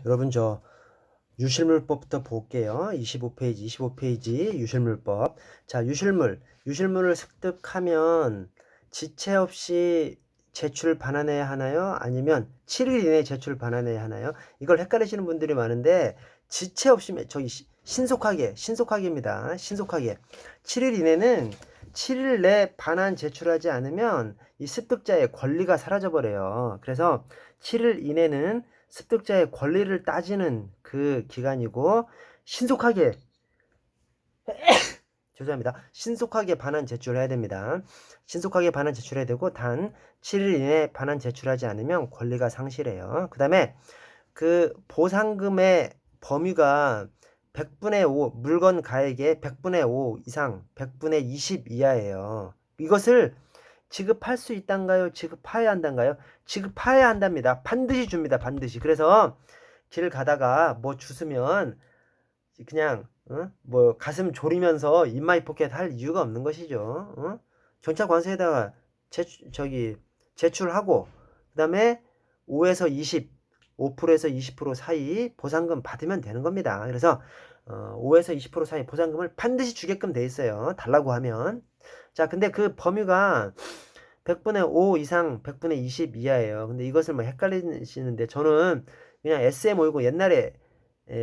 여러분 저 유실물법부터 볼게요. 25페이지 유실물법. 자, 유실물을 습득하면 지체 없이 제출 반환해야 하나요? 아니면 7일 이내에 제출 반환해야 하나요? 이걸 헷갈리시는 분들이 많은데 지체 없이 저기 신속하게입니다. 신속하게. 7일 이내는 7일 내 반환 제출하지 않으면 이 습득자의 권리가 사라져 버려요. 그래서 7일 이내는 습득자의 권리를 따지는 그 기간이고 신속하게 죄송합니다. 신속하게 반환 제출해야 됩니다. 신속하게 반환 제출해야 되고 단 7일 이내에 반환 제출하지 않으면 권리가 상실해요. 그 다음에 그 보상금의 범위가 100분의 5 물건 가액의 100분의 5 이상 100분의 20 이하예요. 이것을 지급할 수 있단가요? 지급해야 한단가요? 지급해야 한답니다. 반드시 줍니다. 반드시. 그래서 길 가다가 뭐 주스면 그냥 뭐 가슴 졸이면서 인마이 포켓 할 이유가 없는 것이죠. 경찰 관서에다가 제출하고 그다음에 5에서 20, 5%에서 20% 사이 보상금 받으면 되는 겁니다. 그래서 5에서 20% 사이 보상금을 반드시 주게끔 돼 있어요. 달라고 하면. 자, 근데 그 범위가 100분의 5 이상 100분의 20 이하예요. 근데 이것을 뭐 헷갈리시는데 저는 그냥 SM520 옛날에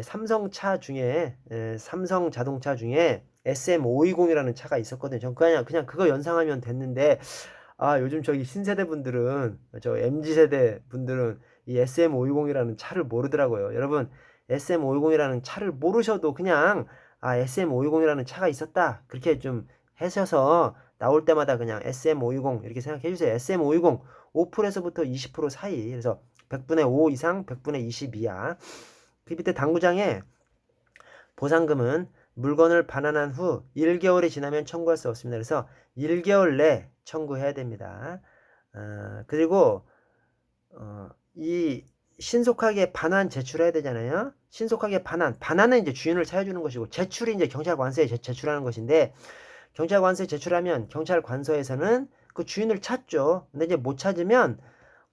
삼성차 중에 삼성 자동차 중에 SM520이라는 차가 있었거든요. 전 그냥 그거 연상하면 됐는데 요즘 저기 신세대 분들은 저 MZ세대 분들은 이 SM520이라는 차를 모르더라고요. 여러분 SM520이라는 차를 모르셔도 그냥 SM520이라는 차가 있었다. 그렇게 좀 하셔서 나올 때마다 그냥 SM520 이렇게 생각해 주세요. SM520 5%에서부터 20% 사이. 그래서 100분의 5 이상 100분의 20 이하. 그 밑에 당구장에 보상금은 물건을 반환한 후 1개월이 지나면 청구할 수 없습니다. 그래서 1개월 내 청구해야 됩니다. 그리고 이 신속하게 반환 제출해야 되잖아요. 신속하게 반환은 이제 주인을 찾아주는 것이고 제출이 이제 경찰 관서에 제출하는 것인데 경찰 관서에 제출하면 경찰 관서에서는 그 주인을 찾죠. 근데 이제 못 찾으면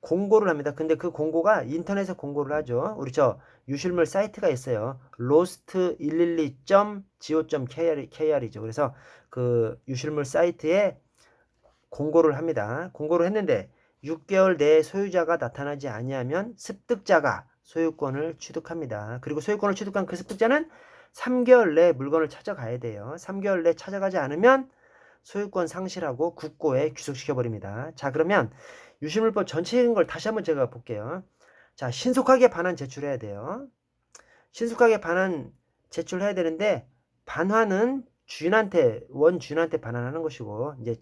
공고를 합니다. 근데 그 공고가 인터넷에 공고를 하죠. 우리 저 유실물 사이트가 있어요. lost112.go.kr이죠. 그래서 그 유실물 사이트에 공고를 합니다. 공고를 했는데 6개월 내에 소유자가 나타나지 아니하면 습득자가 소유권을 취득합니다. 그리고 소유권을 취득한 그 습득자는 3개월 내에 물건을 찾아가야 돼요. 3개월 내에 찾아가지 않으면 소유권 상실하고 국고에 귀속시켜 버립니다. 자, 그러면 유실물법 전체적인 걸 다시 한번 제가 볼게요. 자, 신속하게 반환 제출해야 돼요. 신속하게 반환 제출해야 되는데 반환은 원 주인한테 반환하는 것이고 이제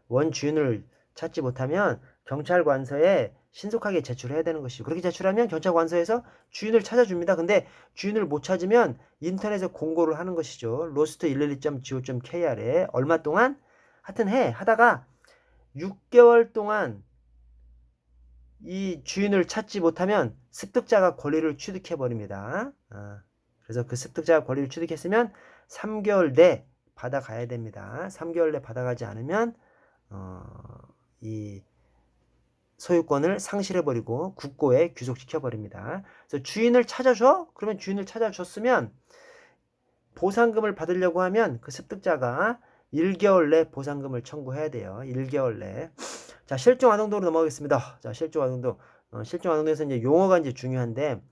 원 주인을 찾지 못하면 경찰 관서에 신속하게 제출해야 되는 것이고 그렇게 제출하면 경찰 관서에서 주인을 찾아줍니다. 근데 주인을 못 찾으면 인터넷에 공고를 하는 것이죠. lost112.go.kr에 얼마 동안 하여튼 하다가 6개월 동안 이 주인을 찾지 못하면 습득자가 권리를 취득해 버립니다. 그래서 그 습득자가 권리를 취득했으면 3개월 내 받아가야 됩니다. 3개월 내 받아가지 않으면 이 소유권을 상실해버리고 국고에 귀속시켜버립니다. 그래서 주인을 찾아줘? 그러면 주인을 찾아줬으면 보상금을 받으려고 하면 그 습득자가 1개월 내 보상금을 청구해야 돼요. 1개월 내. 자, 실종 아동도로 넘어가겠습니다. 자, 실종 아동도. 실종 아동도에서 이제 용어가 이제 중요한데,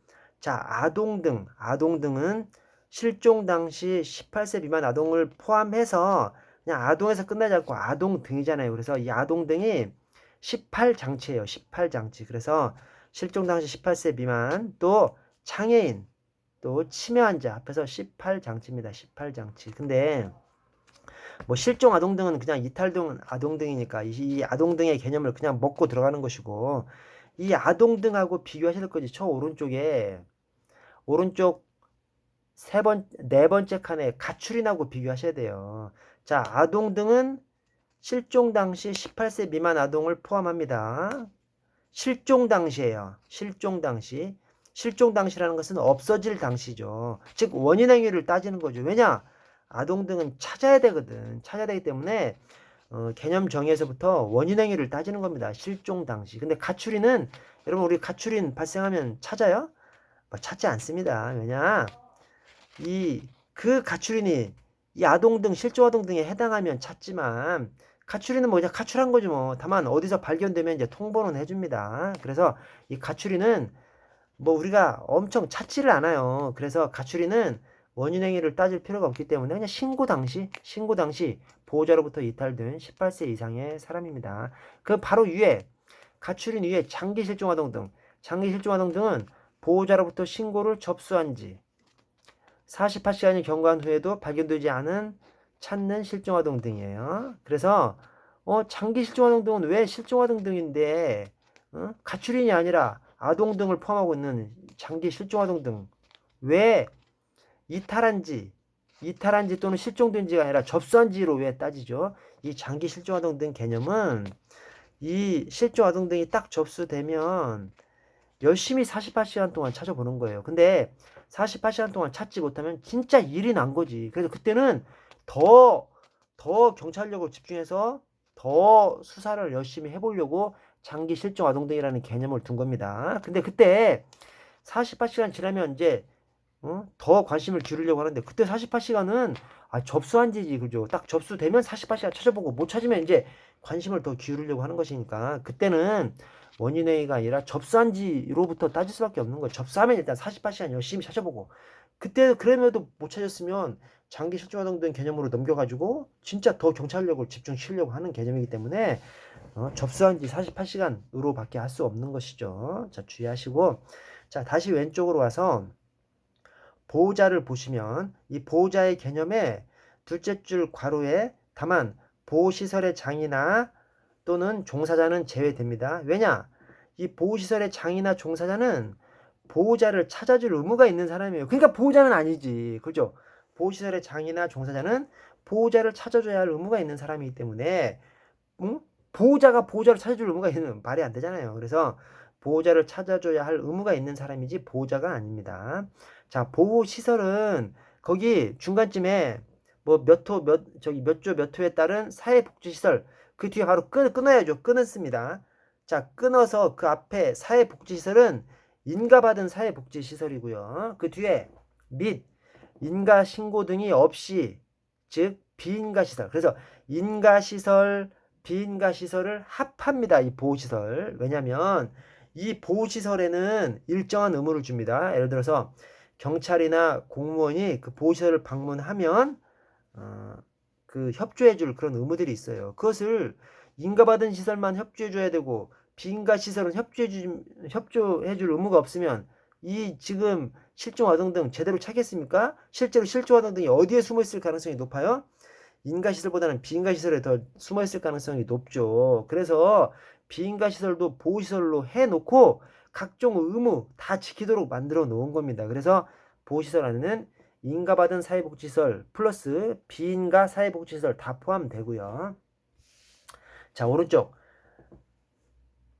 자, 아동등은 실종 당시 18세 미만 아동을 포함해서 그냥 아동에서 끝나지 않고 아동등이잖아요. 그래서 이 아동등이 18장치예요. 18장치. 그래서 실종 당시 18세 미만 또 장애인 또 치매 환자 합해서 18장치입니다. 18장치. 근데 뭐 실종 아동등은 그냥 이탈등 아동등이니까 이 아동등의 개념을 그냥 먹고 들어가는 것이고 이 아동등하고 비교하실 거지. 저 오른쪽 네 번째 칸에 가출인하고 비교하셔야 돼요. 자, 아동등은 실종 당시 18세 미만 아동을 포함합니다. 실종 당시예요. 실종 당시. 실종 당시라는 것은 없어질 당시죠. 즉 원인 행위를 따지는 거죠. 왜냐? 아동 등은 찾아야 되거든. 찾아야 되기 때문에 개념 정의에서부터 원인 행위를 따지는 겁니다. 실종 당시. 근데 가출인은 여러분 우리 가출인 발생하면 찾아요? 뭐 찾지 않습니다. 왜냐? 그 가출인이 이 아동 등 실종 아동 등에 해당하면 찾지만 가출인은 뭐 그냥 가출한 거지 뭐. 다만 어디서 발견되면 이제 통보는 해줍니다. 그래서 이 가출인은 뭐 우리가 엄청 찾지를 않아요. 그래서 가출인은 원인 행위를 따질 필요가 없기 때문에 그냥 신고 당시 보호자로부터 이탈된 18세 이상의 사람입니다. 그 바로 위에 가출인 위에 장기 실종 아동 등은 보호자로부터 신고를 접수한 지 48시간이 경과한 후에도 발견되지 않은 찾는 실종아동 등이에요. 그래서 장기 실종아동 등은 왜 실종아동 등인데 가출인이 아니라 아동 등을 포함하고 있는 장기 실종아동 등 왜 이탈한 지 또는 실종된 지가 아니라 접수한 지로 왜 따지죠? 이 장기 실종아동 등 개념은 이 실종아동 등이 딱 접수되면 열심히 48시간 동안 찾아보는 거예요. 근데 48시간 동안 찾지 못하면 진짜 일이 난 거지. 그래서 그때는 더 경찰력을 집중해서 더 수사를 열심히 해보려고 장기 실종 아동 등이라는 개념을 둔 겁니다. 근데 그때 48시간 지나면 이제 더 관심을 기울이려고 하는데 그때 48시간은 접수한 지지, 그죠? 딱 접수되면 48시간 찾아보고 못 찾으면 이제 관심을 더 기울이려고 하는 것이니까 그때는 원인행위가 아니라 접수한 지로부터 따질 수밖에 없는 거예요. 접수하면 일단 48시간 열심히 찾아보고 그때 그럼에도 못 찾았으면 장기 실종아동 등 개념으로 넘겨가지고 진짜 더 경찰력을 집중시키려고 하는 개념이기 때문에 접수한 지 48시간으로 밖에 할 수 없는 것이죠. 자, 주의하시고 자, 다시 왼쪽으로 와서 보호자를 보시면 이 보호자의 개념에 둘째 줄 괄호에 다만 보호시설의 장이나 또는 종사자는 제외됩니다. 왜냐? 이 보호시설의 장이나 종사자는 보호자를 찾아줄 의무가 있는 사람이에요. 그러니까 보호자는 아니지. 그죠? 보호시설의 장이나 종사자는 보호자를 찾아줘야 할 의무가 있는 사람이기 때문에 보호자가 보호자를 찾아줄 의무가 있는 말이 안 되잖아요. 그래서 보호자를 찾아줘야 할 의무가 있는 사람이지 보호자가 아닙니다. 자, 보호시설은 거기 중간쯤에 뭐 몇 호, 몇 조 몇 호에 따른 사회복지시설 그 뒤에 바로 끊어야죠. 끊었습니다. 자, 끊어서 그 앞에 사회복지시설은 인가받은 사회복지시설이고요. 그 뒤에 및 인가신고 등이 없이 즉 비인가시설. 그래서 인가시설, 비인가시설을 합합니다. 이 보호시설. 왜냐하면 이 보호시설에는 일정한 의무를 줍니다. 예를 들어서 경찰이나 공무원이 그 보호시설을 방문하면 그 협조해줄 그런 의무들이 있어요. 그것을 인가받은 시설만 협조해줘야 되고 비인가 시설은 협조해줄 의무가 없으면 이 지금 실종 아동 등 제대로 찾겠습니까? 실제로 실종 아동 등이 어디에 숨어 있을 가능성이 높아요? 인가 시설보다는 비인가 시설에 더 숨어 있을 가능성이 높죠. 그래서 비인가 시설도 보호 시설로 해놓고 각종 의무 다 지키도록 만들어 놓은 겁니다. 그래서 보호 시설 안에는 인가받은 사회복지시설 플러스 비인가 사회복지시설 다 포함되고요. 자, 오른쪽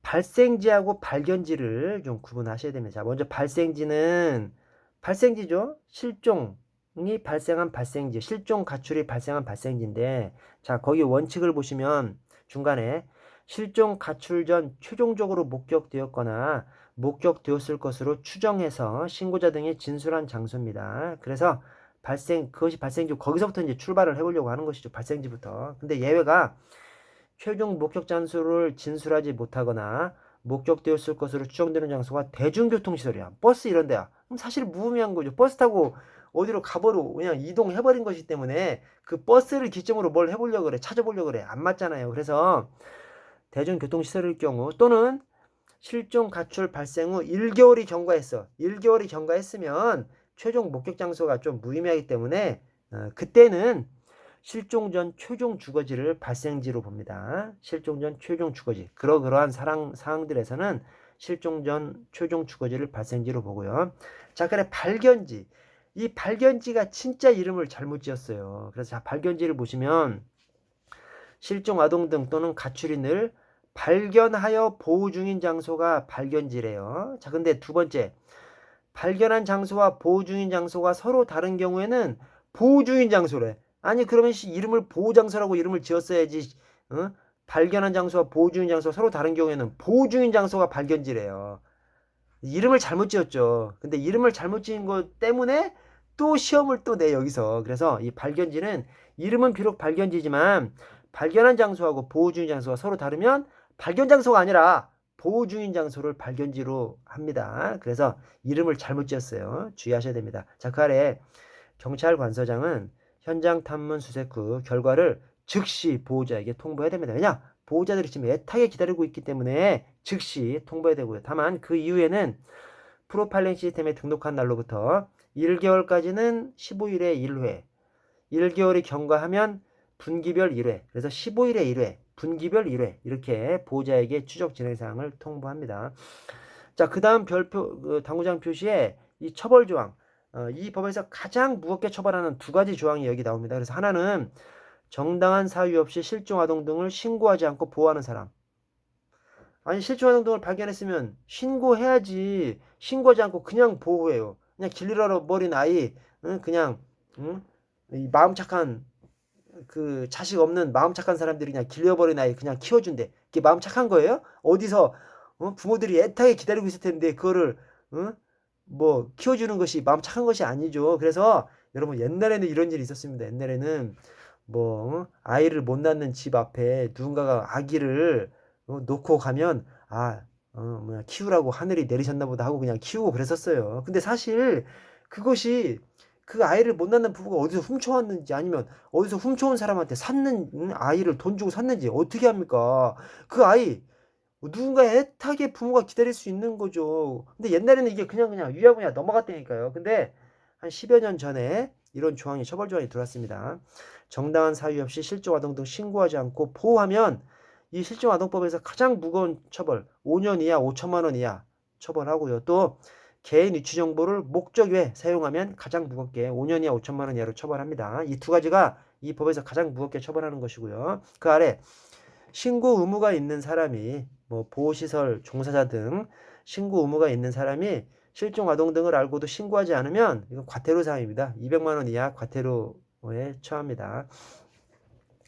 발생지하고 발견지를 좀 구분하셔야 됩니다. 자, 먼저 발생지죠. 실종이 발생한 발생지, 실종 가출이 발생한 발생지인데, 자, 거기 원칙을 보시면 중간에 실종 가출 전 최종적으로 목격되었거나 목격되었을 것으로 추정해서 신고자 등이 진술한 장소입니다. 그래서 그것이 발생지, 거기서부터 이제 출발을 해보려고 하는 것이죠. 발생지부터. 근데 예외가 최종 목격 장소를 진술하지 못하거나 목격되었을 것으로 추정되는 장소가 대중교통시설이야. 버스 이런 데야. 그럼 사실 무의미한 거죠. 버스 타고 어디로 가버리고 그냥 이동해버린 것이기 때문에 그 버스를 기점으로 뭘 해보려고 그래. 찾아보려고 그래. 안 맞잖아요. 그래서 대중교통시설일 경우 또는 실종 가출 발생 후 1개월이 경과했어. 1개월이 경과했으면 최종 목격 장소가 좀 무의미하기 때문에 그때는 실종 전 최종 주거지를 발생지로 봅니다. 실종 전 최종 주거지. 그러한 사항들에서는 실종 전 최종 주거지를 발생지로 보고요. 자, 그래 발견지. 이 발견지가 진짜 이름을 잘못 지었어요. 그래서 자, 발견지를 보시면 실종 아동 등 또는 가출인을 발견하여 보호 중인 장소가 발견지래요. 자, 근데 두 번째. 발견한 장소와 보호 중인 장소가 서로 다른 경우에는 보호 중인 장소래. 아니 그러면 이름을 보호장소라고 이름을 지었어야지. 발견한 장소와 보호 중인 장소가 서로 다른 경우에는 보호 중인 장소가 발견지래요. 이름을 잘못 지었죠. 근데 이름을 잘못 지은 것 때문에 또 시험을 또 내 여기서. 그래서 이 발견지는 이름은 비록 발견지지만 발견한 장소하고 보호 중인 장소가 서로 다르면 발견 장소가 아니라 보호 중인 장소를 발견지로 합니다. 그래서 이름을 잘못 지었어요. 주의하셔야 됩니다. 자, 그 아래 경찰 관서장은 현장 탐문 수색 후 결과를 즉시 보호자에게 통보해야 됩니다. 왜냐? 보호자들이 지금 애타게 기다리고 있기 때문에 즉시 통보해야 되고요. 다만 그 이후에는 프로파일링 시스템에 등록한 날로부터 1개월까지는 15일에 1회, 1개월이 경과하면 분기별 1회, 그래서 15일에 1회, 분기별 1회 이렇게 보호자에게 추적 진행 사항을 통보합니다. 자, 그 다음 당구장 표시에 이 처벌 조항, 이 법에서 가장 무겁게 처벌하는 두 가지 조항이 여기 나옵니다. 그래서 하나는 정당한 사유 없이 실종아동 등을 신고하지 않고 보호하는 사람. 아니, 실종아동 등을 발견했으면 신고해야지. 신고하지 않고 그냥 보호해요. 그냥 길 잃어버린 아이, 그냥 이 마음 착한 그 자식 없는 마음 착한 사람들이 그냥 길 잃어버린 아이 그냥 키워준대. 그게 마음 착한 거예요? 어디서 부모들이 애타게 기다리고 있을 텐데 그거를 뭐 키워주는 것이 마음 착한 것이 아니죠. 그래서 여러분 옛날에는 이런 일이 있었습니다. 옛날에는 뭐 아이를 못 낳는 집 앞에 누군가가 아기를 놓고 가면 뭐야 키우라고 하늘이 내리셨나 보다 하고 그냥 키우고 그랬었어요. 근데 사실 그것이 그 아이를 못 낳는 부부가 어디서 훔쳐왔는지 아니면 어디서 훔쳐온 사람한테 샀는 아이를 돈 주고 샀는지 어떻게 합니까? 그 아이 누군가 애타게 부모가 기다릴 수 있는 거죠. 근데 옛날에는 이게 그냥 유야무야 넘어갔다니까요. 근데 한 10여 년 전에 이런 조항이 처벌 조항이 들어왔습니다. 정당한 사유 없이 실종아동 등 신고하지 않고 보호하면 이 실종아동법에서 가장 무거운 처벌 5년 이하 5천만 원 이하 처벌하고요. 또 개인 위치 정보를 목적 외에 사용하면 가장 무겁게 5년 이하 5천만 원 이하로 처벌합니다. 이 두 가지가 이 법에서 가장 무겁게 처벌하는 것이고요. 그 아래 신고 의무가 있는 사람이 뭐 보호시설 종사자 등 신고 의무가 있는 사람이 실종 아동 등을 알고도 신고하지 않으면 이건 과태료 사항입니다. 200만 원 이하 과태료에 처합니다.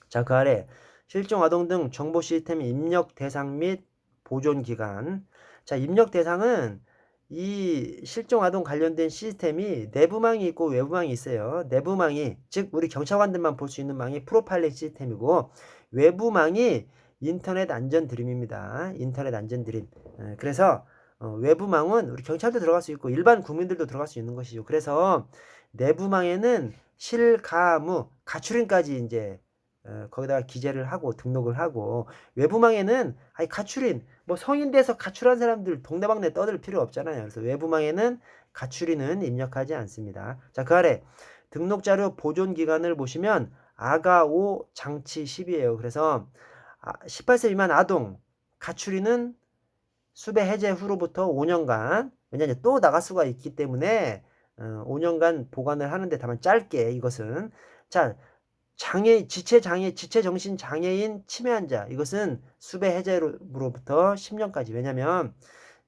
자, 그 아래 실종 아동 등 정보 시스템 입력 대상 및 보존 기간. 자, 입력 대상은 이 실종 아동 관련된 시스템이 내부망이 있고 외부망이 있어요. 내부망이 즉 우리 경찰관들만 볼 수 있는 망이 프로파일링 시스템이고 외부망이 인터넷 안전 드림입니다. 인터넷 안전 드림. 그래서 외부망은 우리 경찰도 들어갈 수 있고 일반 국민들도 들어갈 수 있는 것이죠. 그래서 내부망에는 실가무 가출인까지 이제 거기다가 기재를 하고 등록을 하고 외부망에는 가출인 뭐 성인 돼서 가출한 사람들 동네방네 떠들 필요 없잖아요. 그래서 외부망에는 가출인은 입력하지 않습니다. 자, 그 아래 등록자료 보존 기간을 보시면 아가5 장치 10이에요. 그래서 18세 미만 아동 가출인은 수배 해제 후로부터 5년간 왜냐하면 또 나갈 수가 있기 때문에 5년간 보관을 하는데 다만 짧게 이것은 자 지체정신 장애인 치매 환자 이것은 수배 해제로부터 10년까지 왜냐면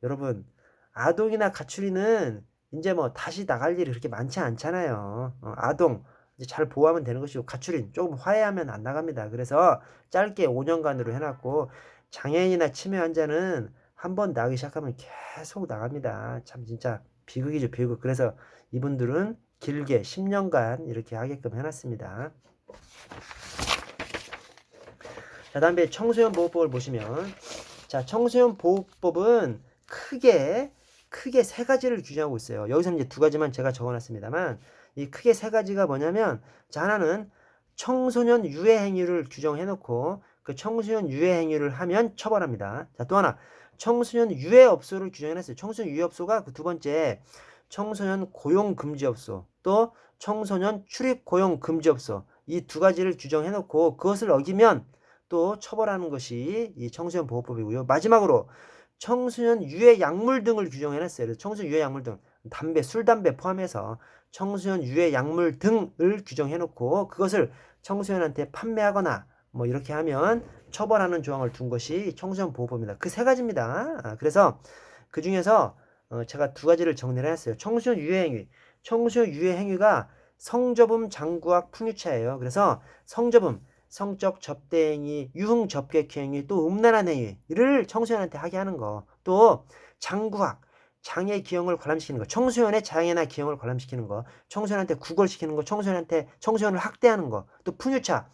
여러분 아동이나 가출이는 이제 뭐 다시 나갈 일이 그렇게 많지 않잖아요. 아동 이제 잘 보호하면 되는 것이고 가출인 조금 화해하면 안 나갑니다. 그래서 짧게 5년간으로 해놨고 장애인이나 치매 환자는 한번 나가기 시작하면 계속 나갑니다. 참 진짜 비극이죠, 비극. 그래서 이분들은 길게 10년간 이렇게 하게끔 해놨습니다. 자, 다음에 청소년 보호법을 보시면 자, 청소년 보호법은 크게 세 가지를 규정하고 있어요. 여기서 이제 두 가지만 제가 적어놨습니다만 이 크게 세 가지가 뭐냐면 자, 하나는 청소년 유해 행위를 규정해놓고 그 청소년 유해 행위를 하면 처벌합니다. 자, 또 하나 청소년 유해업소를 규정해놨어요. 청소년 유해업소가 그 두 번째 청소년 고용금지업소 또 청소년 출입고용금지업소 이 두 가지를 규정해놓고 그것을 어기면 또 처벌하는 것이 이 청소년 보호법이고요. 마지막으로 청소년 유해 약물 등을 규정해놨어요. 그래서 청소년 유해 약물 등 담배, 술, 담배 포함해서 청소년 유해 약물 등을 규정해놓고 그것을 청소년한테 판매하거나 뭐 이렇게 하면 처벌하는 조항을 둔 것이 청소년 보호법입니다. 그 세 가지입니다. 그래서 그 중에서 제가 두 가지를 정리를 해놨어요. 청소년 유해 행위. 청소년 유해 행위가 성접음, 장구학, 풍유차예요. 그래서 성접음, 성적 접대 행위, 유흥 접객 행위, 또 음란한 행위를 청소년한테 하게 하는 거. 또 장구학. 장애 기형을 관람시키는 거, 청소년의 장애나 기형을 관람시키는 거, 청소년한테 구걸시키는 거, 청소년을 학대하는 거, 또 풍유차,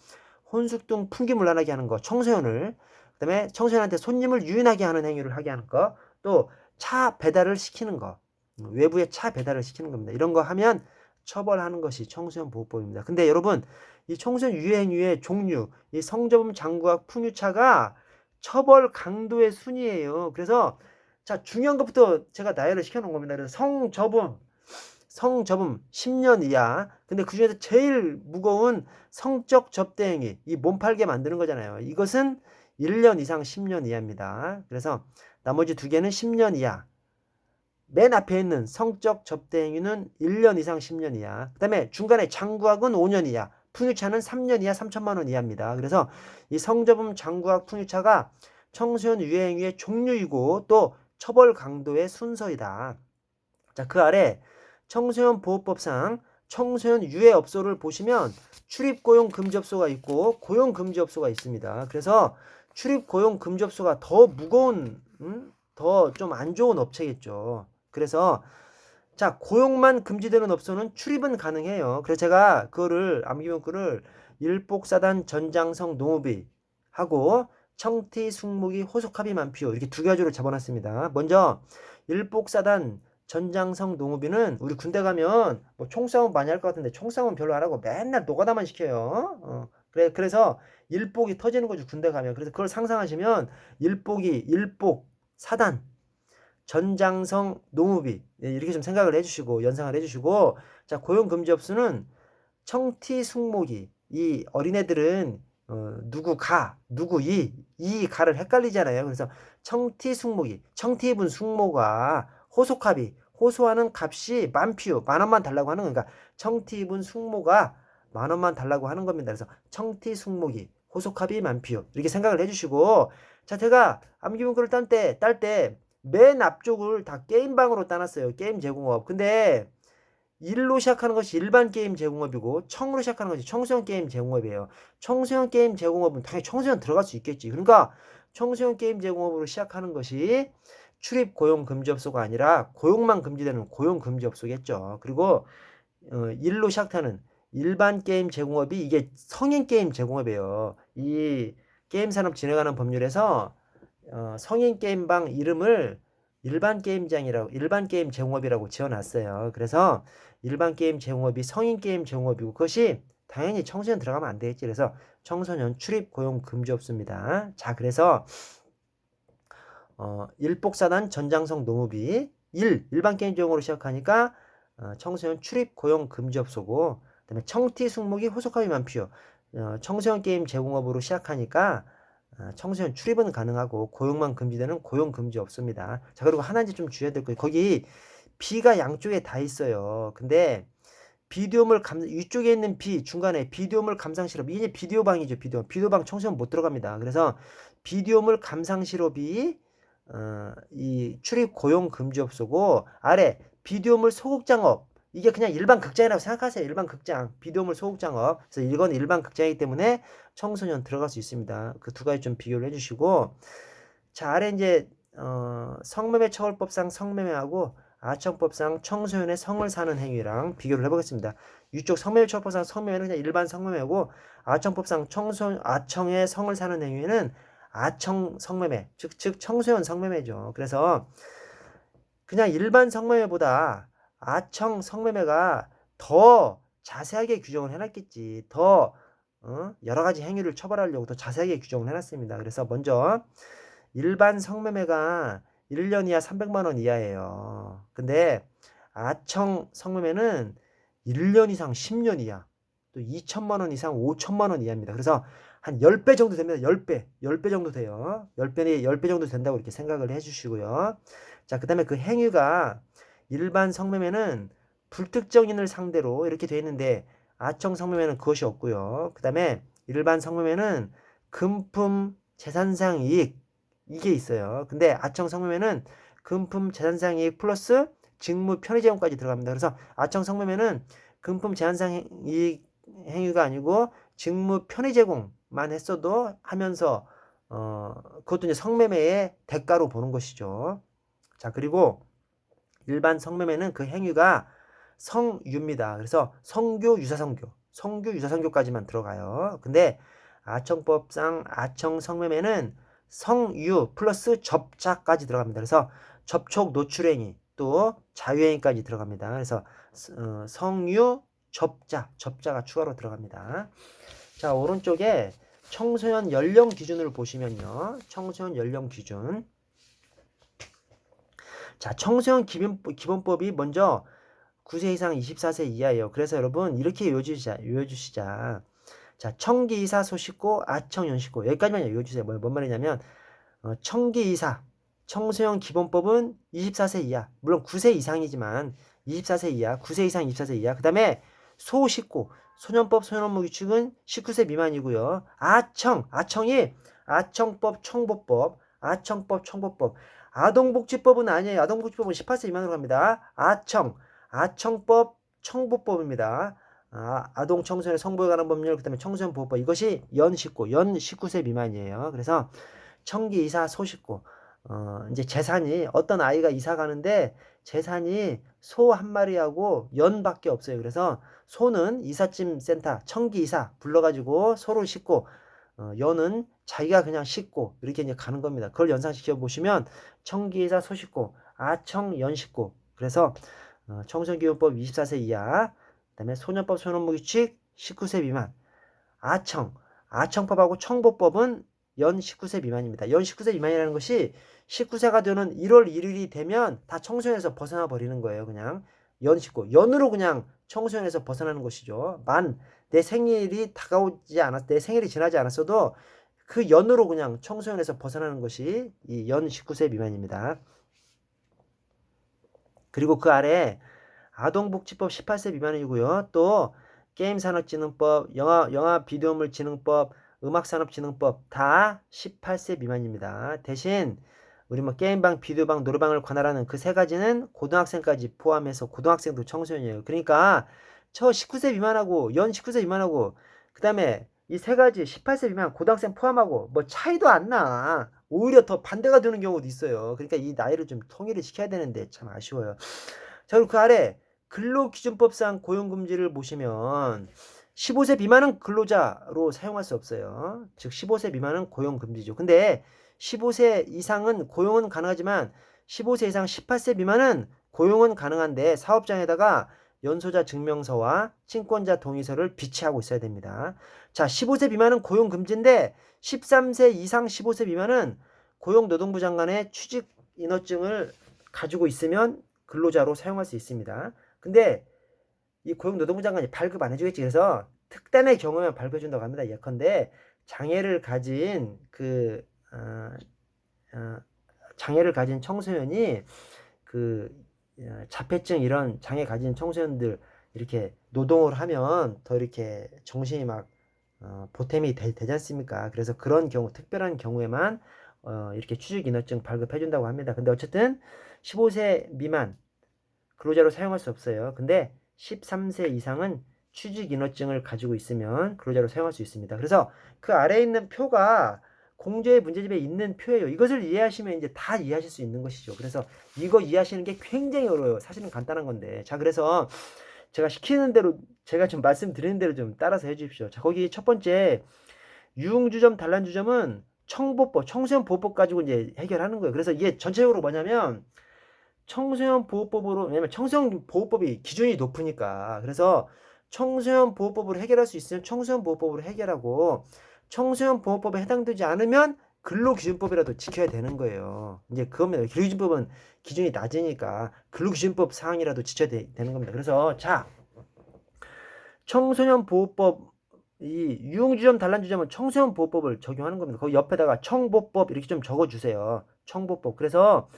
혼숙 등 풍기문란하게 하는 거, 청소년을, 그다음에 청소년한테 손님을 유인하게 하는 행위를 하게 하는 거, 또 차 배달을 시키는 거, 외부에 차 배달을 시키는 겁니다. 이런 거 하면 처벌하는 것이 청소년 보호법입니다. 근데 여러분, 이 청소년 유해행위의 종류, 이 성접음, 장구학, 풍유차가 처벌 강도의 순위예요. 그래서 자, 중요한 것부터 제가 나열을 시켜놓은 겁니다. 그래서 성접음 10년 이하. 근데 그 중에서 제일 무거운 성적 접대 행위, 이 몸팔게 만드는 거잖아요. 이것은 1년 이상 10년 이하입니다. 그래서 나머지 두 개는 10년 이하. 맨 앞에 있는 성적 접대 행위는 1년 이상 10년 이하. 그 다음에 중간에 장구학은 5년 이하. 풍유차는 3년 이하 3천만 원 이하입니다. 그래서 이 성접음, 장구학, 풍유차가 청소년 유해행위의 종류이고 또 처벌 강도의 순서이다. 자, 그 아래 청소년 보호법상 청소년 유해업소를 보시면 출입고용 금지업소가 있고 고용 금지업소가 있습니다. 그래서 출입 고용 금지업소가 더 무거운, 더 좀 안 좋은 업체겠죠. 그래서 자, 고용만 금지되는 업소는 출입은 가능해요. 그래서 제가 그거를 암기문구를 일복사단 전장성 농업이 하고 청티 숙무기 호속합의 만피요 이렇게 두 가지로 잡아놨습니다. 먼저 일복사단 전장성 농업이는 우리 군대 가면 뭐 총싸움 많이 할 것 같은데 총싸움 별로 안 하고 맨날 노가다만 시켜요. 그래서 일복이 터지는 거죠, 군대 가면. 그래서 그걸 상상하시면 일복 사단 전장성 농업이 이렇게 좀 생각을 해주시고 연상을 해주시고, 자, 고용금지업소는 청티 숙모기. 이 어린애들은 누구 가 누구 이 가를 헷갈리잖아요. 그래서 청티 숙모기, 청티 입은 숙모가 호속합의, 호소하는 값이 만피우, 10,000원만 달라고 하는 거니까 청티 입은 숙모가 10,000원만 달라고 하는 겁니다. 그래서 청티 숙모기 호속합의 만피우 이렇게 생각을 해주시고, 자, 제가 암기문구를 딸 때 맨 앞쪽을 다 게임방으로 따놨어요. 게임 제공업. 근데 일로 시작하는 것이 일반 게임 제공업이고 청으로 시작하는 것이 청소년 게임 제공업이에요. 청소년 게임 제공업은 당연히 청소년 들어갈 수 있겠지. 그러니까 청소년 게임 제공업으로 시작하는 것이 출입 고용 금지업소가 아니라 고용만 금지되는 고용 금지업소겠죠. 그리고 일로 시작하는 일반 게임 제공업이 이게 성인 게임 제공업이에요. 이 게임 산업 진행하는 법률에서 성인 게임방 이름을 일반 게임 제공업이라고 지어놨어요. 그래서 일반 게임 제공업이 성인 게임 제공업이고 그것이 당연히 청소년 들어가면 안 되겠지. 그래서 청소년 출입 고용 금지 없습니다. 자, 그래서 일복사단 전장성 농업이 일반 게임 제공으로 시작하니까 청소년 출입 고용 금지 업소고, 그다음에 청티 숙목이 호속합의만 피요. 청소년 게임 제공업으로 시작하니까 청소년 출입은 가능하고 고용만 금지되는 고용 금지 없습니다. 자, 그리고 하나 이제 좀 주의해야 될 거예요. 거기 B가 양쪽에 다 있어요. 근데 위쪽에 있는 B, 중간에 비디오물 감상 시럽, 이게 비디오 방이죠. 비디오 방 청소년 못 들어갑니다. 그래서 비디오물 감상 시럽이 이 출입 고용 금지 업소고, 아래 비디오물 소극장업, 이게 그냥 일반 극장이라고 생각하세요. 일반 극장, 비디오물 소극장업. 그래서 이건 일반 극장이기 때문에 청소년 들어갈 수 있습니다. 그 두 가지 좀 비교를 해주시고, 자, 아래 이제 성매매 처벌법상 성매매하고 아청법상 청소년의 성을 사는 행위랑 비교를 해보겠습니다. 이쪽 성매매 처벌법상 성매매는 그냥 일반 성매매고, 아청법상 아청의 성을 사는 행위는 아청 성매매, 즉 청소년 성매매죠. 그래서 그냥 일반 성매매보다 아청 성매매가 더 자세하게 규정을 해놨겠지. 더 여러 가지 행위를 처벌하려고 더 자세하게 규정을 해놨습니다. 그래서 먼저 일반 성매매가 1년 이하 300만 원 이하예요. 근데 아청 성매매는 1년 이상 10년 이하, 또 2천만 원 이상 5천만 원 이하입니다. 그래서 한 10배 정도 됩니다. 10배 정도 돼요. 10배 정도 된다고 이렇게 생각을 해주시고요. 자, 그 다음에 그 행위가 일반 성매매는 불특정인을 상대로 이렇게 되어 있는데 아청 성매매는 그것이 없고요. 그 다음에 일반 성매매는 금품 재산상 이익, 이게 있어요. 근데 아청 성매매는 금품 재산상 이익 플러스 직무 편의 제공까지 들어갑니다. 그래서 아청 성매매는 금품 재산상 이익 행위가 아니고 직무 편의 제공만 했어도 하면서 그것도 이제 성매매의 대가로 보는 것이죠. 자, 그리고 일반 성매매는 그 행위가 성유입니다. 그래서 성교, 유사성교, 성교, 유사성교까지만 들어가요. 근데 아청법상 아청 성매매는 성유 플러스 접자까지 들어갑니다. 그래서 접촉 노출행위 또 자유행위까지 들어갑니다. 그래서 성유, 접자가 추가로 들어갑니다. 자, 오른쪽에 청소년 연령 기준을 보시면요. 청소년 연령 기준. 자, 청소년 기본법이 먼저 9세 이상 24세 이하예요. 그래서 여러분 이렇게 외워주시자. 자, 청기이사 소식고 아청연식고 여기까지만 외워주세요. 뭔 말이냐면 청기이사 청소년 기본법은 24세 이하, 물론 9세 이상이지만 24세 이하, 9세 이상 24세 이하. 그 다음에 소식고 소년법 소년업무 규칙은 19세 미만이고요. 아청이 아청법 청보법, 아청법 청보법. 아동복지법은 아니에요. 아동복지법은 18세 미만으로 갑니다. 아청법 청보법입니다. 아동 청소년의 성보호에 관한 법률, 그 다음에 청소년 보호법, 이것이 연 19세 미만이에요. 그래서 청기 이사 소식고, 이제 재산이 어떤 아이가 이사 가는데 재산이 소 한 마리하고 연밖에 없어요. 그래서 소는 이삿짐 센터 청기 이사 불러가지고 소를 싣고, 연은 자기가 그냥 싣고 이렇게 이제 가는 겁니다. 그걸 연상시켜 보시면 청기 이사 소식고, 아청 연식고. 그래서 청소년기본법 24세 이하, 그 다음에 소년법 소년업무 규칙 19세 미만, 아청법하고 청보법은 연 19세 미만입니다. 연 19세 미만이라는 것이 19세가 되는 1월 1일이 되면 다 청소년에서 벗어나 버리는 거예요. 그냥 연 19, 연으로 그냥 청소년에서 벗어나는 것이죠. 내 생일이 내 생일이 지나지 않았어도 그 연으로 그냥 청소년에서 벗어나는 것이 이 연 19세 미만입니다. 그리고 그 아래 아동복지법 18세 미만이고요. 또 게임산업진흥법, 영화 비디오물진흥법, 음악산업진흥법 다 18세 미만입니다. 대신 우리 게임방, 비디오방, 노래방을 관할하는 그 세 가지는 고등학생까지 포함해서 고등학생도 청소년이에요. 그러니까 저 19세 미만하고 연 19세 미만하고 그 다음에 이 세 가지 18세 미만 고등학생 포함하고 뭐 차이도 안 나. 오히려 더 반대가 되는 경우도 있어요. 그러니까 이 나이를 좀 통일을 시켜야 되는데 참 아쉬워요. 자, 그리고 그 아래 근로기준법상 고용금지를 보시면 15세 미만은 근로자로 사용할 수 없어요. 즉 15세 미만은 고용금지죠. 근데 15세 이상은 고용은 가능하지만 15세 이상 18세 미만은 고용은 가능한데 사업장에다가 연소자 증명서와 친권자 동의서를 비치하고 있어야 됩니다. 자, 15세 미만은 고용금지인데 13세 이상 15세 미만은 고용노동부 장관의 취직인허증을 가지고 있으면 근로자로 사용할 수 있습니다. 근데 이 고용노동부 장관이 발급 안 해주겠지. 그래서 특단의 경우에만 발급해준다고 합니다. 예컨대 장애를 가진 장애를 가진 청소년이 자폐증 이런 장애 가진 청소년들 이렇게 노동을 하면 더 이렇게 정신이 막 보탬이 되지 않습니까? 그래서 그런 경우, 특별한 경우에만 이렇게 취직인허증 발급해준다고 합니다. 근데 어쨌든 15세 미만 근로자로 사용할 수 없어요. 근데 13세 이상은 취직인허증을 가지고 있으면 근로자로 사용할 수 있습니다. 그래서 그 아래에 있는 표가 공제 문제집에 있는 표예요. 이것을 이해하시면 이제 다 이해하실 수 있는 것이죠. 그래서 이거 이해하시는 게 굉장히 어려워요. 사실은 간단한 건데. 자, 그래서 제가 시키는 대로, 제가 좀 말씀드리는 대로 좀 따라서 해주십시오. 자, 거기 첫 번째 유흥주점, 단란주점은 청보법, 청소년 보호법 가지고 이제 해결하는 거예요. 그래서 이게 전체적으로 뭐냐면 청소년 보호법으로, 왜냐면 청소년 보호법이 기준이 높으니까. 그래서 청소년 보호법으로 해결할 수 있으면 청소년 보호법으로 해결하고, 청소년 보호법에 해당되지 않으면 근로기준법이라도 지켜야 되는 거예요. 이제 그겁니다. 근로기준법은 기준이 낮으니까 근로기준법 사항이라도 지켜야 되는 겁니다. 그래서 자, 청소년 보호법, 이 유흥주점, 단란주점은 청소년 보호법을 적용하는 겁니다. 거기 옆에다가 청보법 이렇게 좀 적어주세요. 청보법. 그래서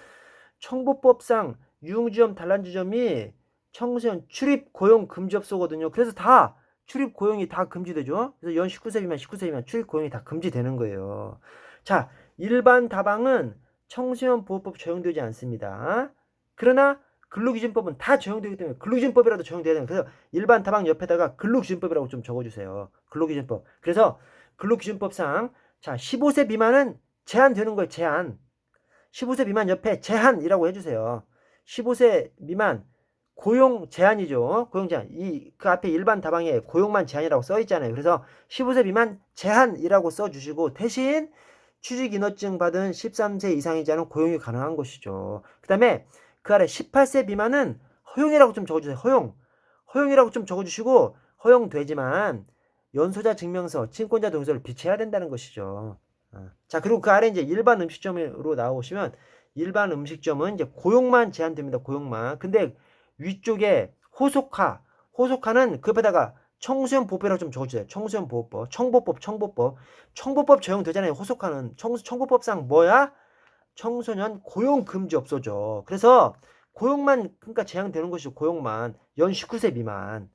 청보법상 유흥주점, 단란주점이 청소년 출입 고용 금지업소거든요. 그래서 다 출입 고용이 다 금지되죠. 그래서 연 19세 미만, 19세 미만 출입 고용이 다 금지되는 거예요. 자, 일반 다방은 청소년 보호법 적용되지 않습니다. 그러나 근로기준법은 다 적용되기 때문에 근로기준법이라도 적용돼야 되는 거예요. 그래서 일반 다방 옆에다가 근로기준법이라고 좀 적어주세요. 근로기준법. 그래서 근로기준법상 자 15세 미만은 제한되는 거예요. 제한. 15세 미만 옆에 제한이라고 해주세요. 15세 미만 고용 제한이죠. 고용 제한. 그 앞에 일반 다방에 고용만 제한이라고 써 있잖아요. 그래서 15세 미만 제한이라고 써 주시고 대신 취직인허증 받은 13세 이상이지 않은 고용이 가능한 것이죠. 그 다음에 그 아래 18세 미만은 허용이라고 좀 적어주세요. 허용이라고 좀 적어주시고 허용되지만 연소자 증명서, 친권자 동의서를 비치해야 된다는 것이죠. 자, 그리고 그 아래 이제 일반 음식점으로 나오시면 일반 음식점은 이제 고용만 제한됩니다. 고용만. 근데 위쪽에 호속화는 그 옆에다가 청소년 보호법이라고 좀 적어주세요. 청소년 보호법, 청보법 적용되잖아요. 호속화는 청보법상 뭐야? 청소년 고용 금지업소죠. 그래서 고용만 그러니까 제한되는 것이죠. 고용만 연 19세 미만.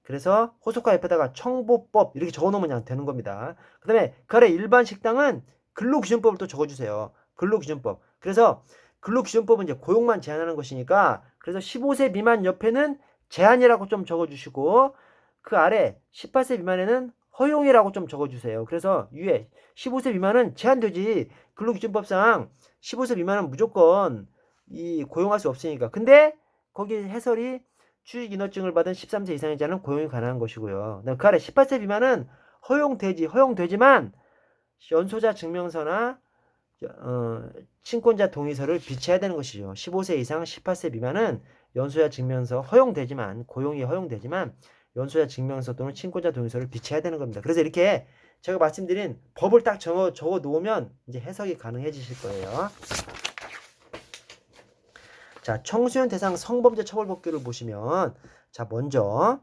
그래서 호속화 옆에다가 청보법 이렇게 적어놓으면 그냥 되는 겁니다. 그 다음에 그 아래 일반 식당은 근로기준법을 또 적어주세요. 근로기준법. 그래서 근로기준법은 이제 고용만 제한하는 것이니까 그래서 15세 미만 옆에는 제한이라고 좀 적어주시고 그 아래 18세 미만에는 허용이라고 좀 적어주세요. 그래서 위에 15세 미만은 제한되지. 근로기준법상 15세 미만은 무조건 이 고용할 수 없으니까. 근데 거기 해설이 취직인허증을 받은 13세 이상의 자는 고용이 가능한 것이고요. 그 아래 18세 미만은 허용되지만 연소자 증명서나 친권자 동의서를 비치해야 되는 것이죠. 15세 이상 18세 미만은 연소자 증명서 허용되지만 고용이 허용되지만 연소자 증명서 또는 친권자 동의서를 비치해야 되는 겁니다. 그래서 이렇게 제가 말씀드린 법을 딱 적어 놓으면 이제 해석이 가능해지실 거예요. 자, 청소년 대상 성범죄 처벌법규를 보시면 자, 먼저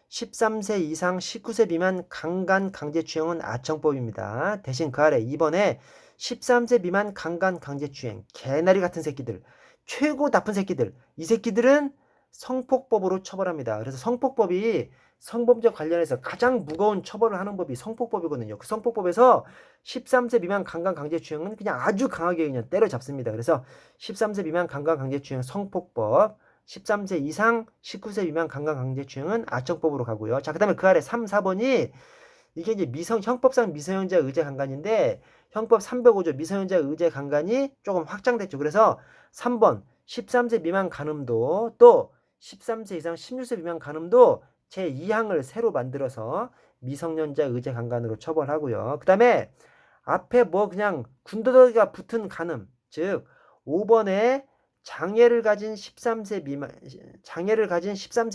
13세 이상 19세 미만 강간 강제추행은 아청법입니다. 대신 그 아래 이번에 13세 미만 강간 강제추행 개나리 같은 새끼들 최고 나쁜 새끼들 이 새끼들은 성폭법으로 처벌합니다. 그래서 성폭법이 성범죄 관련해서 가장 무거운 처벌을 하는 법이 성폭법이거든요. 그 성폭법에서 13세 미만 강간 강제추행은 그냥 아주 강하게 그냥 때려잡습니다. 그래서 13세 미만 강간 강제추행 성폭법 13세 이상 19세 미만 강간 강제추행은 아청법으로 가고요. 자, 그 다음에 그 아래 3, 4번이 이게 이제 형법상 미성년자 의제 강간인데 형법 305조 미성년자 의제 강간이 조금 확장됐죠. 그래서 3번 13세 미만 간음도 또 13세 이상 16세 미만 간음도 제2항을 새로 만들어서 미성년자 의제 강간으로 처벌하고요. 그 다음에 앞에 뭐 그냥 군더더기가 붙은 간음 즉 5번에 장애를 가진 13세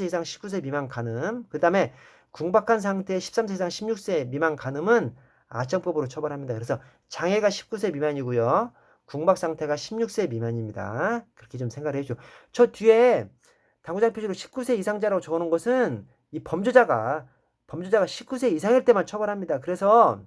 이상 19세 미만 간음 그 다음에 궁박한 상태의 13세 이상 16세 미만 간음은 아청법으로 처벌합니다. 그래서 장애가 19세 미만이고요. 궁박 상태가 16세 미만입니다. 그렇게 좀 생각을 해줘. 저 뒤에 당구장 표시로 19세 이상자라고 적어놓은 것은 이 범죄자가 19세 이상일 때만 처벌합니다. 그래서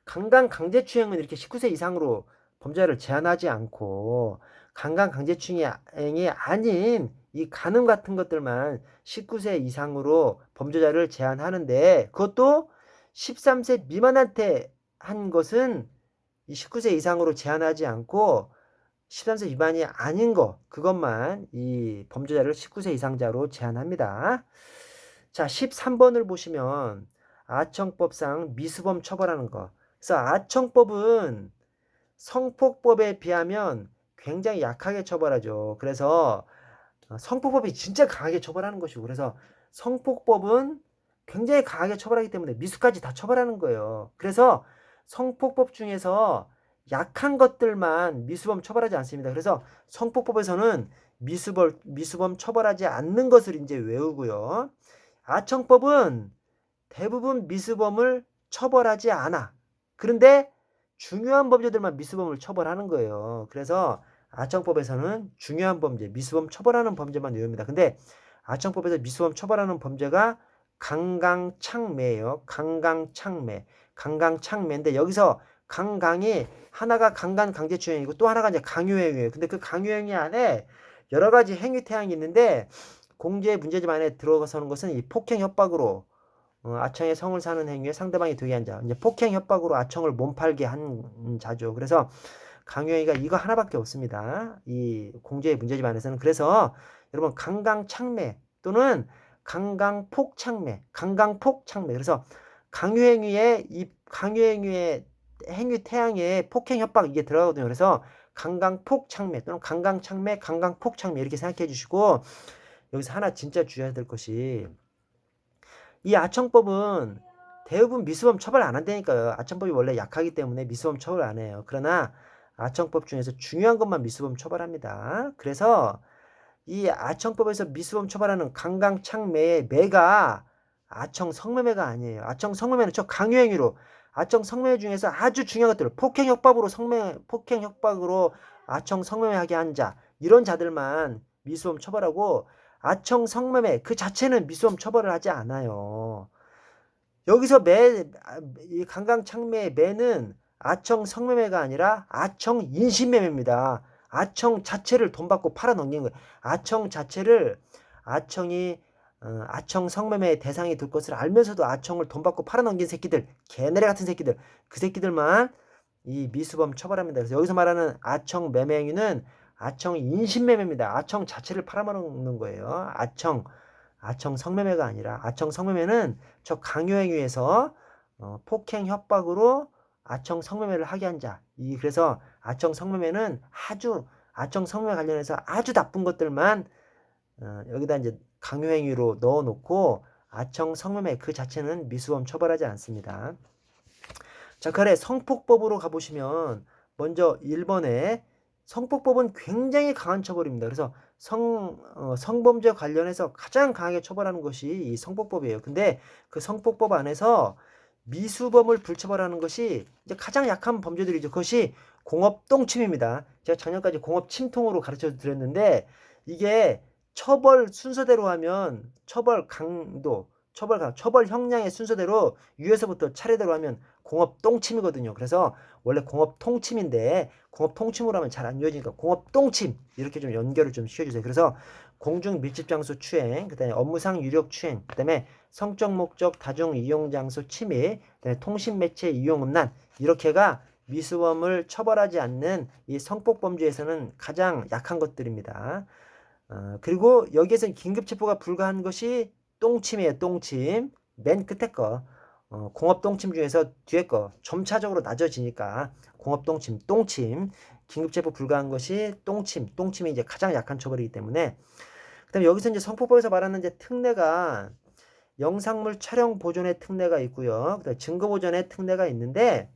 강간 강제추행은 이렇게 19세 이상으로 범죄자를 제한하지 않고 강간 강제추행이 아닌 이 간음 같은 것들만 19세 이상으로 범죄자를 제한하는데 그것도 13세 미만한테 한 것은 이 19세 이상으로 제한하지 않고 13세 미만이 아닌 그것만 이 범죄자를 19세 이상자로 제한합니다. 자, 13번을 보시면 아청법상 미수범 처벌하는 거. 그래서 아청법은 성폭법에 비하면 굉장히 약하게 처벌하죠. 그래서 성폭법이 진짜 강하게 처벌하는 것이고 그래서 성폭법은 굉장히 강하게 처벌하기 때문에 미수까지 다 처벌하는 거예요. 그래서 성폭법 중에서 약한 것들만 미수범 처벌하지 않습니다. 그래서 성폭법에서는 미수범 처벌하지 않는 것을 이제 외우고요. 아청법은 대부분 미수범을 처벌하지 않아. 그런데 중요한 범죄들만 미수범을 처벌하는 거예요. 그래서 아청법에서는 중요한 범죄, 미수범 처벌하는 범죄만 외웁니다. 근데 아청법에서 미수범 처벌하는 범죄가 강강창매예요. 강강창매인데 여기서 강강이 하나가 강간 강제추행이고 또 하나가 이제 강요행위예요. 근데 그 강요행위 안에 여러 가지 행위 태양이 있는데 공제 문제집 안에 들어서는 것은 이 폭행 협박으로 아청의 성을 사는 행위에 상대방이 되게 한 자. 이제 폭행 협박으로 아청을 몸팔게 한 자죠. 그래서 강요행위가 이거 하나밖에 없습니다. 이 공제의 문제집 안에서는. 그래서 여러분 강강창매 또는 강강폭창매. 그래서 강요행위의 행위 태양에 폭행 협박 이게 들어가거든요. 그래서 강강폭창매 또는 강강창매, 강강폭창매 이렇게 생각해 주시고 여기서 하나 진짜 주의해야 될 것이 이 아청법은 대부분 미수범 처벌 안 한다니까요. 아청법이 원래 약하기 때문에 미수범 처벌 안 해요. 그러나 아청법 중에서 중요한 것만 미수범 처벌합니다. 그래서 이 아청법에서 미수범 처벌하는 강강창매의 매가 아청 성매매가 아니에요. 아청 성매매는 저 강요행위로 아청 성매매 중에서 아주 중요한 것들 폭행 협박으로 아청 성매매하게 한 자 이런 자들만 미수범 처벌하고 아청 성매매 그 자체는 미수범 처벌을 하지 않아요. 여기서 이 강강창매의 매는 아청 성매매가 아니라 아청 인신매매입니다. 아청 자체를 돈 받고 팔아넘기는 거예요. 아청 자체를 아청 성매매의 대상이 될 것을 알면서도 아청을 돈 받고 팔아넘긴 새끼들, 개나리 같은 새끼들, 그 새끼들만 이 미수범 처벌합니다. 그래서 여기서 말하는 아청 매매 행위는 아청 인신매매입니다. 아청 자체를 팔아먹는 거예요. 아청 성매매가 아니라 아청 성매매는 저 강요행위에서 폭행 협박으로 아청 성매매를 하게 한 자. 그래서 아청 성매매는 아청 성매매 관련해서 아주 나쁜 것들만 여기다 이제 강요행위로 넣어놓고 아청 성매매 그 자체는 미수범 처벌하지 않습니다. 자, 그래 성폭법으로 가보시면 먼저 1번에 성폭법은 굉장히 강한 처벌입니다. 그래서 성범죄 관련해서 가장 강하게 처벌하는 것이 이 성폭법이에요. 근데 그 성폭법 안에서 미수범을 불처벌하는 것이 이제 가장 약한 범죄들이죠. 그것이 공업똥침입니다. 제가 작년까지 공업침통으로 가르쳐 드렸는데 이게 처벌 순서대로 하면 처벌 강도, 처벌 형량의 순서대로 위에서부터 차례대로 하면 공업똥침이거든요. 그래서 원래 공업통침인데 공업통침으로 하면 잘 안 이어지니까 공업똥침 이렇게 좀 연결을 좀 시켜주세요. 그래서 공중밀집장소 추행, 그다음에 업무상 유력 추행, 그다음에 성적 목적 다중 이용 장소 침해, 그다음에 통신매체 이용 음란 이렇게가 미수범을 처벌하지 않는 이 성폭범죄에서는 가장 약한 것들입니다. 그리고 여기에서는 긴급체포가 불가한 것이 똥침이에요. 똥침. 맨 끝에 거. 공업똥침 중에서 뒤에 거 점차적으로 낮아지니까 공업똥침, 똥침. 긴급체포 불가한 것이 똥침. 똥침이 이제 가장 약한 처벌이기 때문에 그다음에 여기서 이제 성폭법에서 말하는 이제 특례가 영상물 촬영 보존의 특례가 있고요. 그다음에 증거 보존의 특례가 있는데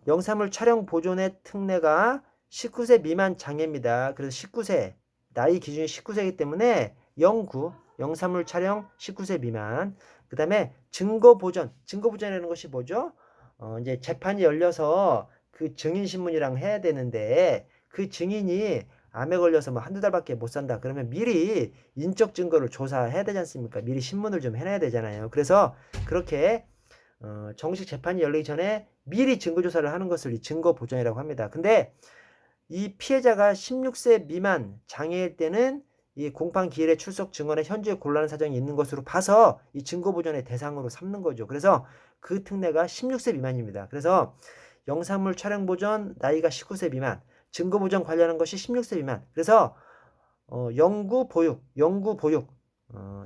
영상물 촬영 보존의 특례가 19세 미만 장애입니다. 그래서 19세 나이 기준이 19세이기 때문에 영상물 촬영 19세 미만. 그 다음에 증거보존이라는 것이 뭐죠? 이제 재판이 열려서 그 증인신문이랑 해야 되는데 그 증인이 암에 걸려서 뭐 한두 달밖에 못 산다. 그러면 미리 인적 증거를 조사해야 되지 않습니까? 미리 신문을 좀 해놔야 되잖아요. 그래서 그렇게 정식 재판이 열리기 전에 미리 증거조사를 하는 것을 이 증거보존이라고 합니다. 근데 이 피해자가 16세 미만 장애일 때는 이 공판기일의 출석 증언에 현재 곤란한 사정이 있는 것으로 봐서 이 증거보존의 대상으로 삼는 거죠. 그래서 그 특례가 16세 미만입니다. 그래서 영상물 촬영 보존 나이가 19세 미만, 증거보존 관련한 것이 16세 미만. 그래서 영구 보육,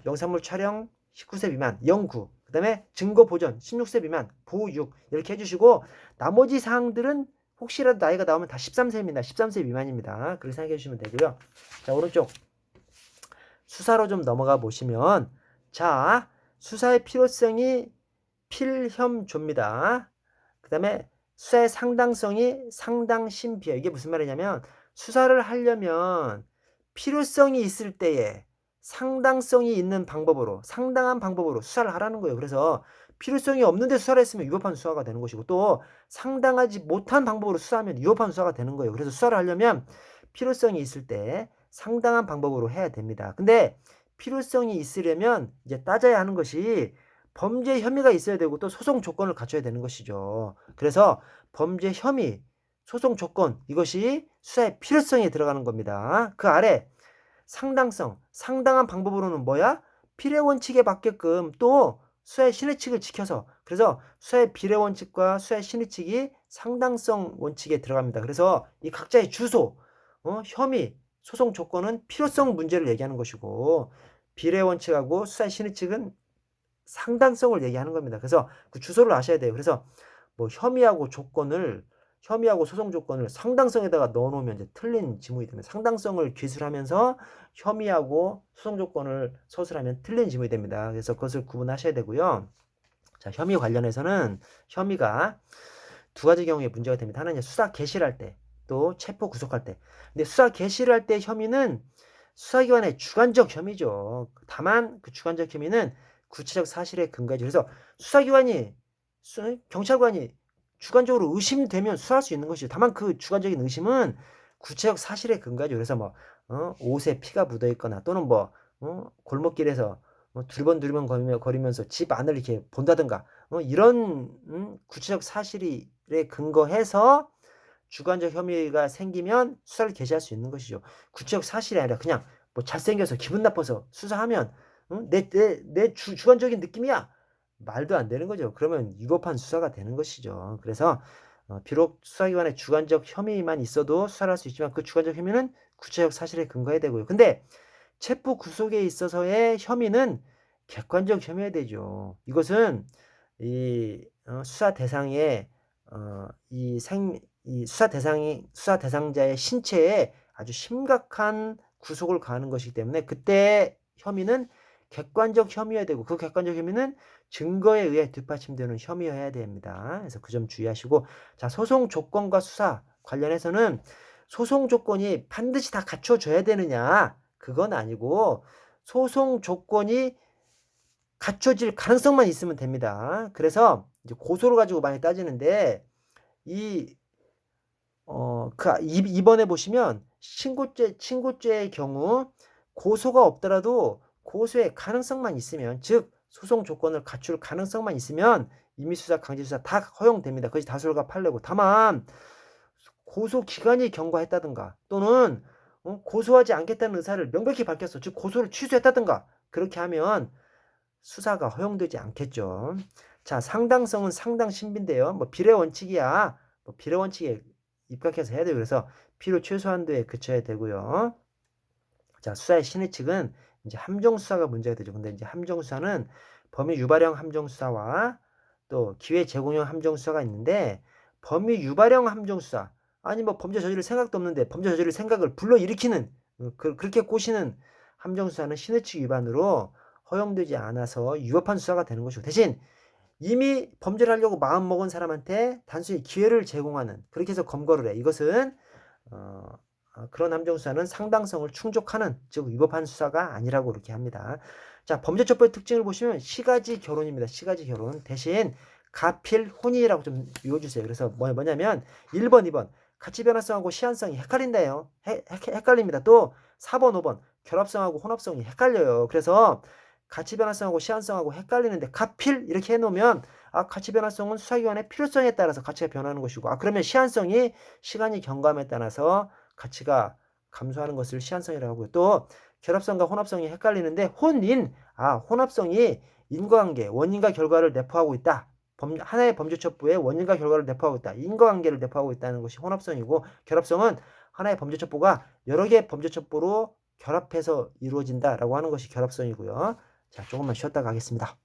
영상물 촬영 19세 미만, 영구. 그 다음에 증거보존 16세 미만, 보육 이렇게 해주시고 나머지 사항들은 혹시라도 나이가 나오면 다 13세입니다. 13세 미만입니다. 그렇게 생각해 주시면 되고요. 자, 오른쪽 수사로 좀 넘어가 보시면 자, 수사의 필요성이 필혐조입니다. 그 다음에 수사의 상당성이 상당심비예요. 이게 무슨 말이냐면 수사를 하려면 필요성이 있을 때에 상당성이 있는 방법으로 상당한 방법으로 수사를 하라는 거예요. 그래서 필요성이 없는데 수사를 했으면 위법한 수사가 되는 것이고 또 상당하지 못한 방법으로 수사하면 위법한 수사가 되는 거예요. 그래서 수사를 하려면 필요성이 있을 때 상당한 방법으로 해야 됩니다. 근데 필요성이 있으려면 이제 따져야 하는 것이 범죄 혐의가 있어야 되고 또 소송 조건을 갖춰야 되는 것이죠. 그래서 범죄 혐의, 소송 조건 이것이 수사의 필요성에 들어가는 겁니다. 그 아래 상당성, 상당한 방법으로는 뭐야? 필요 원칙에 맞게끔 또 수사의 신의칙을 지켜서 그래서 수사의 비례 원칙과 수사의 신의칙이 상당성 원칙에 들어갑니다. 그래서 이 각자의 주소, 혐의, 소송 조건은 필요성 문제를 얘기하는 것이고 비례 원칙하고 수사의 신의칙은 상당성을 얘기하는 겁니다. 그래서 그 주소를 아셔야 돼요. 그래서 뭐 혐의하고 조건을 혐의하고 소송 조건을 상당성에다가 넣어놓으면 이제 틀린 지문이 됩니다. 상당성을 기술하면서 혐의하고 소송 조건을 서술하면 틀린 지문이 됩니다. 그래서 그것을 구분하셔야 되고요. 자, 혐의 관련해서는 혐의가 두 가지 경우에 문제가 됩니다. 하나는 수사 개시를 할 때, 또 체포 구속할 때. 근데 수사 개시를 할 때 혐의는 수사기관의 주관적 혐의죠. 다만 그 주관적 혐의는 구체적 사실에 근거하죠. 그래서 수사기관이 경찰관이 주관적으로 의심되면 수사할 수 있는 것이죠. 다만 그 주관적인 의심은 구체적 사실에 근거하죠. 그래서 뭐 옷에 피가 묻어 있거나 또는 뭐 골목길에서 두리번 거리면서 집 안을 이렇게 본다든가 이런 구체적 사실에 근거해서 주관적 혐의가 생기면 수사를 개시할 수 있는 것이죠. 구체적 사실이 아니라 그냥 뭐 잘생겨서 기분 나빠서 수사하면 내 주관적인 느낌이야. 말도 안 되는 거죠. 그러면 위법한 수사가 되는 것이죠. 그래서 비록 수사기관의 주관적 혐의만 있어도 수사를 할 수 있지만 그 주관적 혐의는 구체적 사실에 근거해야 되고요. 근데 체포 구속에 있어서의 혐의는 객관적 혐의여야 되죠. 이것은 이 수사 대상의 이 수사 대상자의 신체에 아주 심각한 구속을 가하는 것이기 때문에 그때 혐의는 객관적 혐의여야 되고 그 객관적 혐의는 증거에 의해 뒷받침되는 혐의여야 됩니다. 그래서 그 점 주의하시고 자, 소송 조건과 수사 관련해서는 소송 조건이 반드시 다 갖춰져야 되느냐? 그건 아니고 소송 조건이 갖춰질 가능성만 있으면 됩니다. 그래서 이제 고소를 가지고 많이 따지는데 이번에 보시면 친고죄의 경우 고소가 없더라도 고소의 가능성만 있으면 즉 소송 조건을 갖출 가능성만 있으면 임의수사, 강제수사 다 허용됩니다. 그것이 다수가 판례고 다만 고소 기간이 경과했다든가 또는 고소하지 않겠다는 의사를 명백히 밝혔어. 즉 고소를 취소했다든가 그렇게 하면 수사가 허용되지 않겠죠. 자, 상당성은 상당 신비인데요. 뭐 비례 원칙이야. 뭐 비례 원칙에 입각해서 해야 돼요. 그래서 필요 최소한도에 그쳐야 되고요. 자, 수사의 신의 측은 이제 함정 수사가 문제가 되죠. 근데 이제 함정 수사는 범위 유발형 함정 수사와 또 기회 제공형 함정 수사가 있는데 범위 유발형 함정 수사 아니 뭐 범죄 저지를 생각도 없는데 범죄 저지를 생각을 불러일으키는 그렇게 꼬시는 함정 수사는 신의 측 위반으로 허용되지 않아서 위법한 수사가 되는 것이고 대신 이미 범죄를 하려고 마음먹은 사람한테 단순히 기회를 제공하는 그렇게 해서 검거를 해. 이것은 그런 함정 수사는 상당성을 충족하는 즉 위법한 수사가 아니라고 이렇게 합니다. 자, 범죄처벌의 특징을 보시면 시가지 결혼입니다. 시가지 결혼 대신 가필 혼이라고 좀 외워주세요. 그래서 뭐냐면 1번, 2번 가치 변화성하고 시한성이 헷갈린다요. 헷갈립니다. 또 4번, 5번 결합성하고 혼합성이 헷갈려요. 그래서 가치 변화성하고 시한성하고 헷갈리는데 가필 이렇게 해놓으면 가치 변화성은 수사기관의 필요성에 따라서 가치가 변하는 것이고 그러면 시한성이 시간이 경과함에 따라서 가치가 감소하는 것을 시한성이라고 하고요. 또 결합성과 혼합성이 헷갈리는데 혼합성이 인과관계, 원인과 결과를 내포하고 있다. 하나의 범죄첩부에 원인과 결과를 내포하고 있다. 인과관계를 내포하고 있다는 것이 혼합성이고 결합성은 하나의 범죄첩부가 여러 개의 범죄첩부로 결합해서 이루어진다라고 하는 것이 결합성이고요. 자, 조금만 쉬었다 가겠습니다.